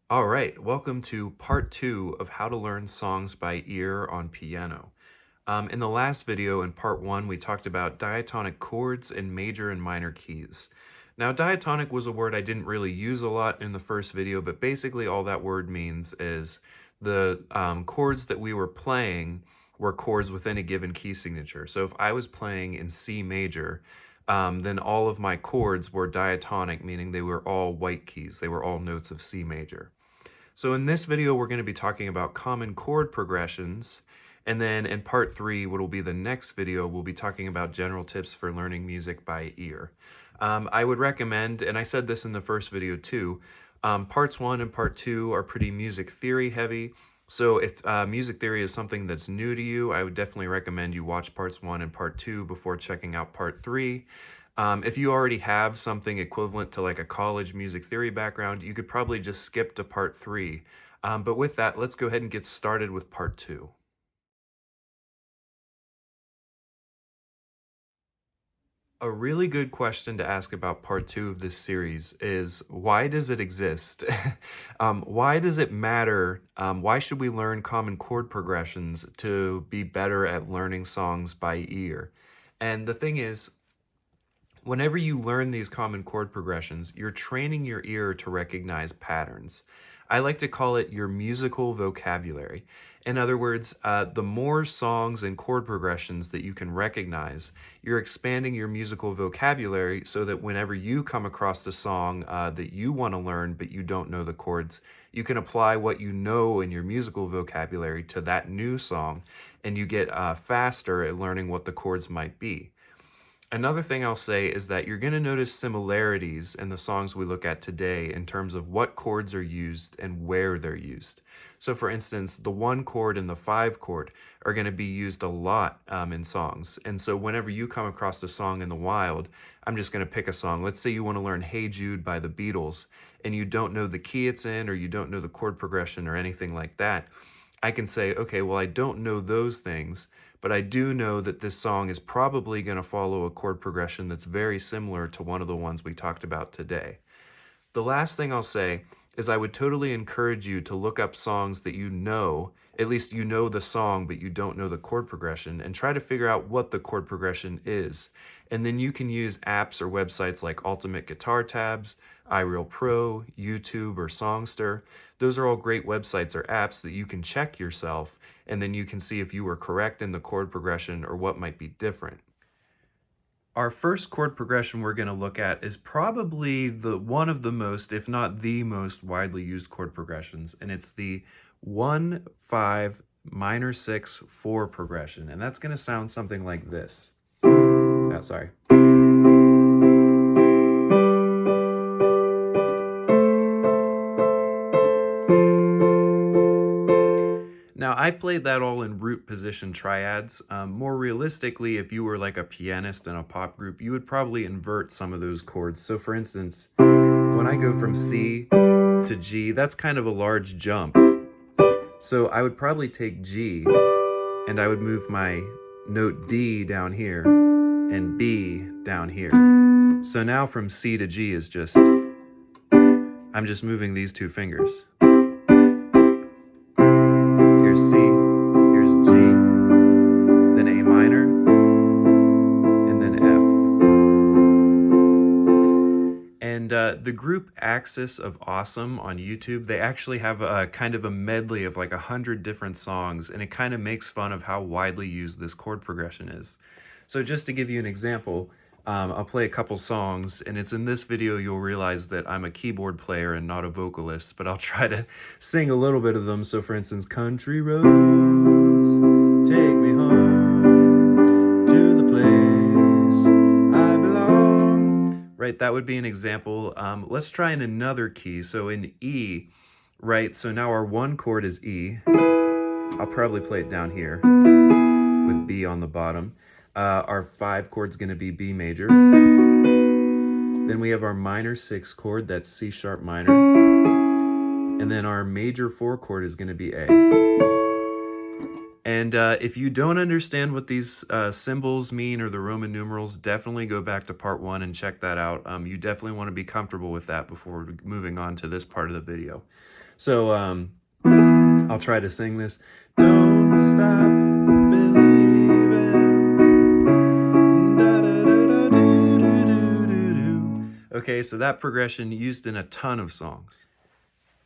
All right, welcome to part 2 of how to learn songs by ear on piano. In the last video, in part 1, we talked about diatonic chords in major and minor keys. Now, diatonic was a word I didn't really use a lot in the first video, but basically all that word means is the chords that we were playing were chords within a given key signature. So if I was playing in C major, then all of my chords were diatonic, meaning they were all white keys. They were all notes of C major. So in this video, we're going to be talking about common chord progressions. And then in part 3, what will be the next video, we'll be talking about general tips for learning music by ear. I would recommend, and I said this in the first video too, parts 1 and part 2 are pretty music theory heavy. So if music theory is something that's new to you, I would definitely recommend you watch parts 1 and part 2 before checking out part 3. If you already have something equivalent to like a college music theory background, you could probably just skip to part 3. But with that, let's go ahead and get started with part 2. A really good question to ask about part 2 of this series is, why does it exist? Why does it matter? Why should we learn common chord progressions to be better at learning songs by ear? And the thing is, whenever you learn these common chord progressions, you're training your ear to recognize patterns. I like to call it your musical vocabulary. In other words, the more songs and chord progressions that you can recognize, you're expanding your musical vocabulary so that whenever you come across a song that you want to learn but you don't know the chords, you can apply what you know in your musical vocabulary to that new song, and you get faster at learning what the chords might be. Another thing I'll say is that you're going to notice similarities in the songs we look at today in terms of what chords are used and where they're used. So for instance, the 1 chord and the 5 chord are going to be used a lot in songs. And so whenever you come across a song in the wild, I'm just going to pick a song. Let's say you want to learn Hey Jude by the Beatles, and you don't know the key it's in, or you don't know the chord progression or anything like that. I can say, okay, well, I don't know those things, but I do know that this song is probably going to follow a chord progression that's very similar to one of the ones we talked about today. The last thing I'll say is I would totally encourage you to look up songs that you know, at least you know the song, but you don't know the chord progression, and try to figure out what the chord progression is. And then you can use apps or websites like Ultimate Guitar Tabs, iReal Pro, YouTube, or Songster. Those are all great websites or apps that you can check yourself, and then you can see if you were correct in the chord progression or what might be different. Our first chord progression we're going to look at is probably one of the most, if not the most widely used chord progressions, and it's the 1, 5, minor 6, 4 progression, and that's going to sound something like this. Oh, sorry. Now, I played that all in root position triads. More realistically, if you were like a pianist in a pop group, you would probably invert some of those chords. So for instance, when I go from C to G, that's kind of a large jump. So I would probably take G, and I would move my note D down here and B down here. So now from C to G is just, I'm just moving these two fingers. Here's C, here's G, then A minor, and then F. And the group Axis of Awesome on YouTube, they actually have a kind of a medley of like 100 different songs, and it kind of makes fun of how widely used this chord progression is. So just to give you an example, I'll play a couple songs, and it's in this video you'll realize that I'm a keyboard player and not a vocalist, but I'll try to sing a little bit of them. So for instance, Country Roads, take me home to the place I belong. Right, that would be an example. Let's try in another key. So in E, right, so now our 1 chord is E. I'll probably play it down here with B on the bottom. Our 5 chord's going to be B major. Then we have our minor 6 chord, that's C sharp minor. And then our major 4 chord is going to be A. And if you don't understand what these symbols mean or the Roman numerals, definitely go back to part 1 and check that out. You definitely want to be comfortable with that before moving on to this part of the video. So I'll try to sing this. Don't stop believing. Okay, so that progression used in a ton of songs.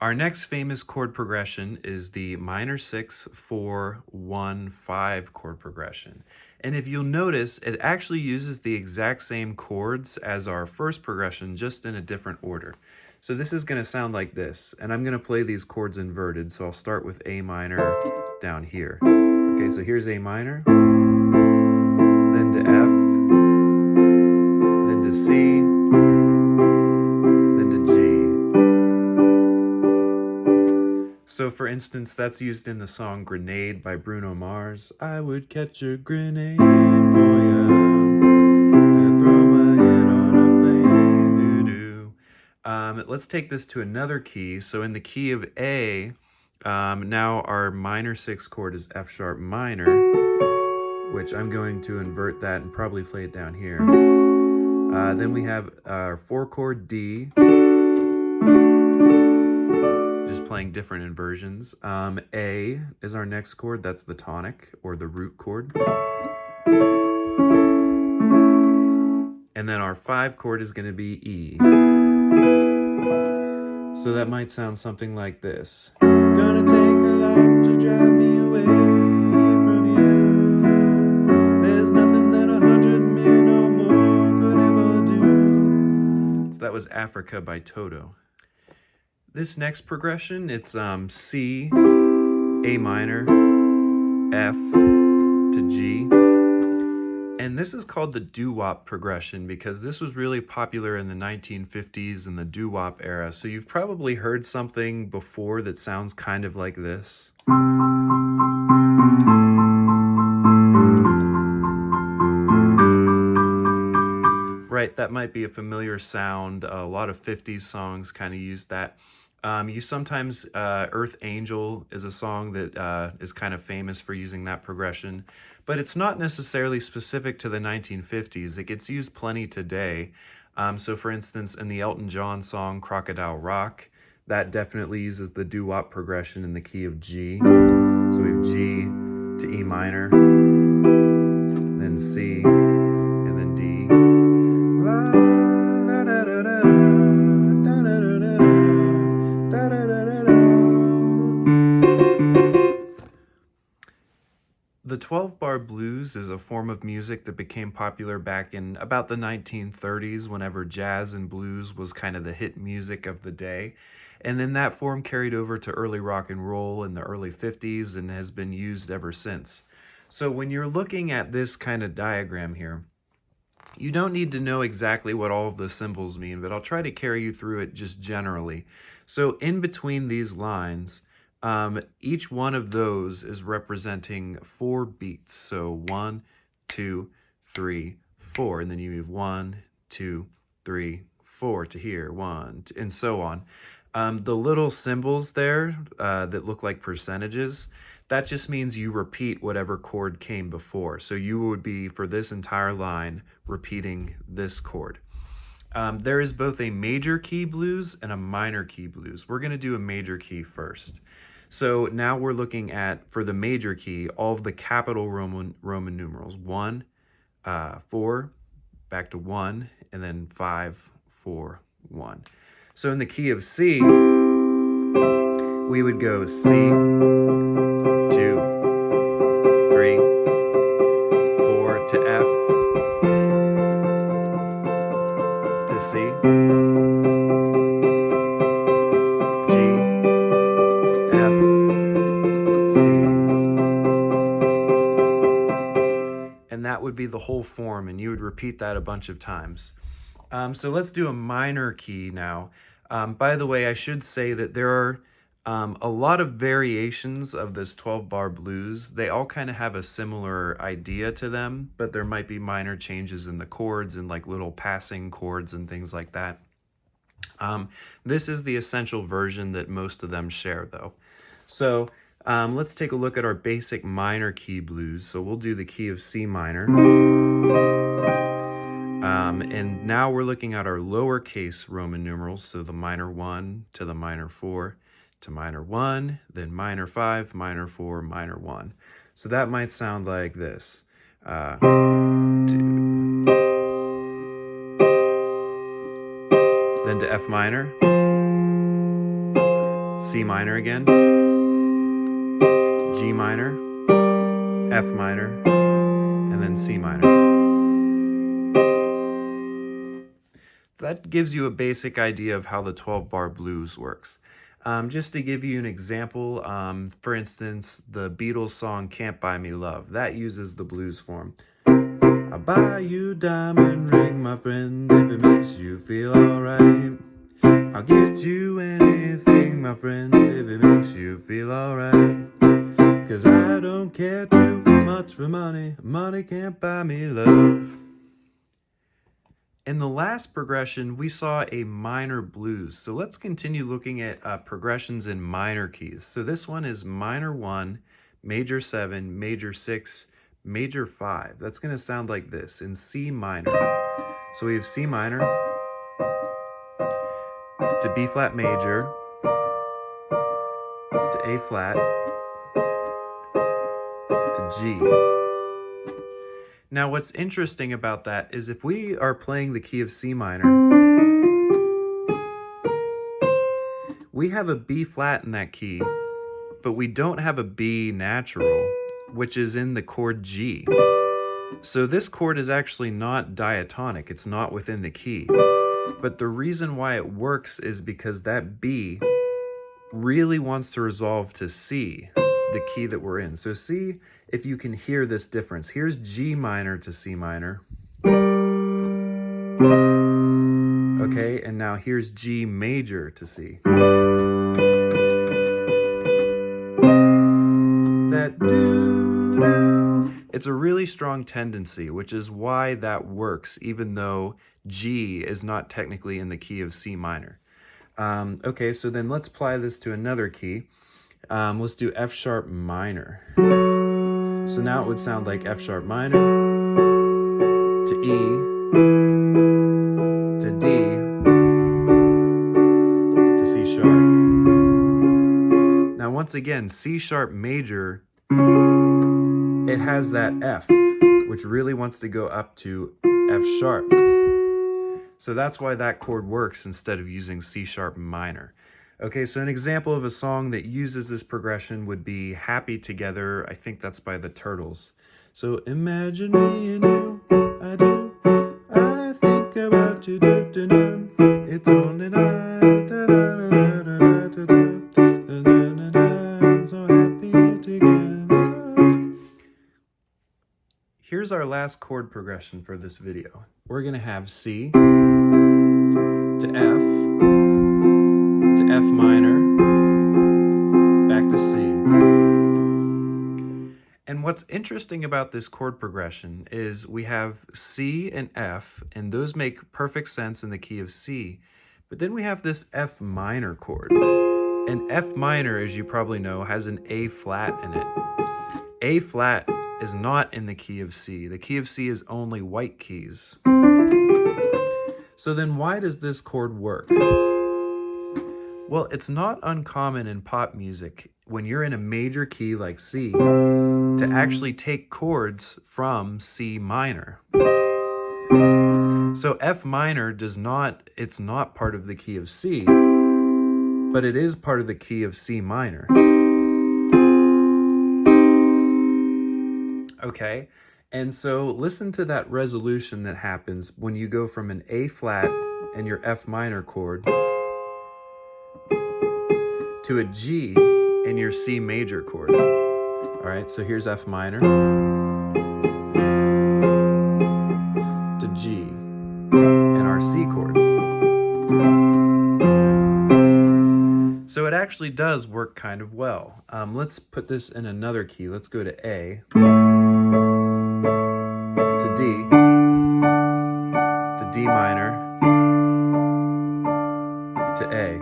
Our next famous chord progression is the minor 6, 4, 1, 5 chord progression. And if you'll notice, it actually uses the exact same chords as our first progression, just in a different order. So this is going to sound like this, and I'm going to play these chords inverted, so I'll start with A minor down here. Okay, so here's A minor, then to F, then to C, then to G. So for instance, that's used in the song Grenade by Bruno Mars. I would catch a grenade for you and throw my head on a plane, doo-doo. Let's take this to another key. So in the key of A, now our minor 6 chord is F sharp minor, which I'm going to invert that and probably play it down here. Then we have our 4 chord D, just playing different inversions. A is our next chord, that's the tonic or the root chord. And then our 5 chord is going to be E. So that might sound something like this. Gonna take a lot to drive me away from you. There's nothing that 100 men or more could ever do. So that was Africa by Toto. This next progression, it's C, A minor, F to G. And this is called the Doo-Wop progression because this was really popular in the 1950s and the Doo-Wop era. So you've probably heard something before that sounds kind of like this. Right, that might be a familiar sound. A lot of 50s songs kind of use that. You sometimes, Earth Angel is a song that is kind of famous for using that progression, but it's not necessarily specific to the 1950s. It gets used plenty today. So for instance, in the Elton John song Crocodile Rock, that definitely uses the doo-wop progression in the key of G. So we have G to E minor, then C, and then D. The 12-bar blues is a form of music that became popular back in about the 1930s, whenever jazz and blues was kind of the hit music of the day. And then that form carried over to early rock and roll in the early 50s and has been used ever since. So when you're looking at this kind of diagram here, you don't need to know exactly what all of the symbols mean, but I'll try to carry you through it just generally. So in between these lines, each one of those is representing 4 beats. So 1, 2, 3, 4, and then you move 1, 2, 3, 4 to here, 1, and so on. The little symbols there that look like percentages, that just means you repeat whatever chord came before. So you would be, for this entire line, repeating this chord. There is both a major key blues and a minor key blues. We're going to do a major key first. So now we're looking at, for the major key, all of the capital Roman numerals. 1, 4, back to 1, and then 5, 4, 1. So in the key of C, we would go C, 2, 3, 4 to F, to C, G, F, C. And that would be the whole form, and you would repeat that a bunch of times. So let's do a minor key now. By the way, I should say that there are a lot of variations of this 12-bar blues. They all kind of have a similar idea to them, but there might be minor changes in the chords and like little passing chords and things like that. This is the essential version that most of them share, though. So Let's take a look at our basic minor key blues. So we'll do the key of C minor. And now we're looking at our lowercase Roman numerals. So the minor 1 to the minor 4 to minor 1, then minor 5, minor 4, minor 1. So that might sound like this. 2. Then to F minor, C minor again, G minor, F minor, and then C minor. That gives you a basic idea of how the 12-bar blues works. Just to give you an example, for instance, the Beatles song Can't Buy Me Love, that uses the blues form. I'll buy you a diamond ring, my friend, if it makes you feel alright. I'll get you anything, my friend, if it makes you feel alright. 'Cause I don't care too much for money, money can't buy me love. In the last progression, we saw a minor blues. So let's continue looking at progressions in minor keys. So this one is minor 1, major 7, major 6, major 5. That's going to sound like this in C minor. So we have C minor to B flat major to A flat to G. Now what's interesting about that is if we are playing the key of C minor, we have a B flat in that key, but we don't have a B natural, which is in the chord G. So this chord is actually not diatonic, it's not within the key. But the reason why it works is because that B really wants to resolve to C, the key that we're in. So see if you can hear this difference. Here's G minor to C minor. Okay, and now here's G major to C. That doo-doo. It's a really strong tendency, which is why that works, even though G is not technically in the key of C minor. Okay, so then let's apply this to another key. Let's do F sharp minor. So now it would sound like F sharp minor to E to D to C sharp. Now once again, C sharp major, it has that F, which really wants to go up to F sharp. So that's why that chord works instead of using C sharp minor. Okay, so an example of a song that uses this progression would be Happy Together. I think that's by the Turtles. So imagine me and you, I do. I think about you, do, do, do. It's only night, da, da, da, da, da, da, da, da, da, da, so happy together. Here's our last chord progression for this video. We're gonna have C to F, to F minor, back to C. And what's interesting about this chord progression is we have C and F, and those make perfect sense in the key of C. But then we have this F minor chord. And F minor, as you probably know, has an A flat in it. A flat is not in the key of C. The key of C is only white keys. So then why does this chord work? Well, it's not uncommon in pop music when you're in a major key like C to actually take chords from C minor. So F minor it's not part of the key of C, but it is part of the key of C minor. Okay, and so listen to that resolution that happens when you go from an A flat and your F minor chord to a G in your C major chord. All right, so here's F minor to G in our C chord. So it actually does work kind of well. Let's put this in another key. Let's go to A to D to D minor to A.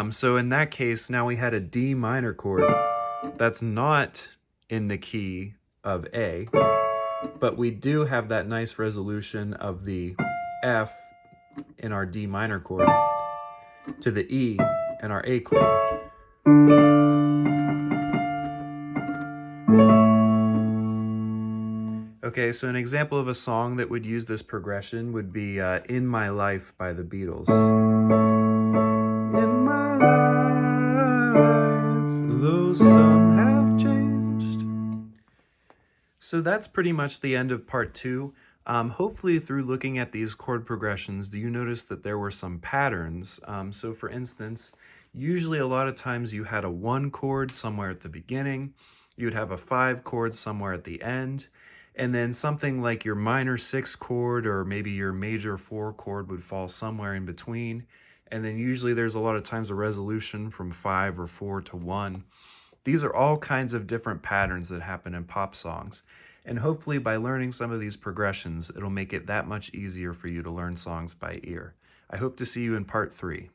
So in that case, now we had a D minor chord that's not in the key of A, but we do have that nice resolution of the F in our D minor chord to the E in our A chord. Okay, so an example of a song that would use this progression would be In My Life by the Beatles. In my life, though some have changed. So that's pretty much the end of part 2. Hopefully through looking at these chord progressions, you notice that there were some patterns. So for instance, usually a lot of times you had a 1 chord somewhere at the beginning, you'd have a 5 chord somewhere at the end, and then something like your minor 6 chord or maybe your major 4 chord would fall somewhere in between. And then usually there's a lot of times a resolution from 5 or 4 to 1. These are all kinds of different patterns that happen in pop songs. And hopefully by learning some of these progressions, it'll make it that much easier for you to learn songs by ear. I hope to see you in part 3.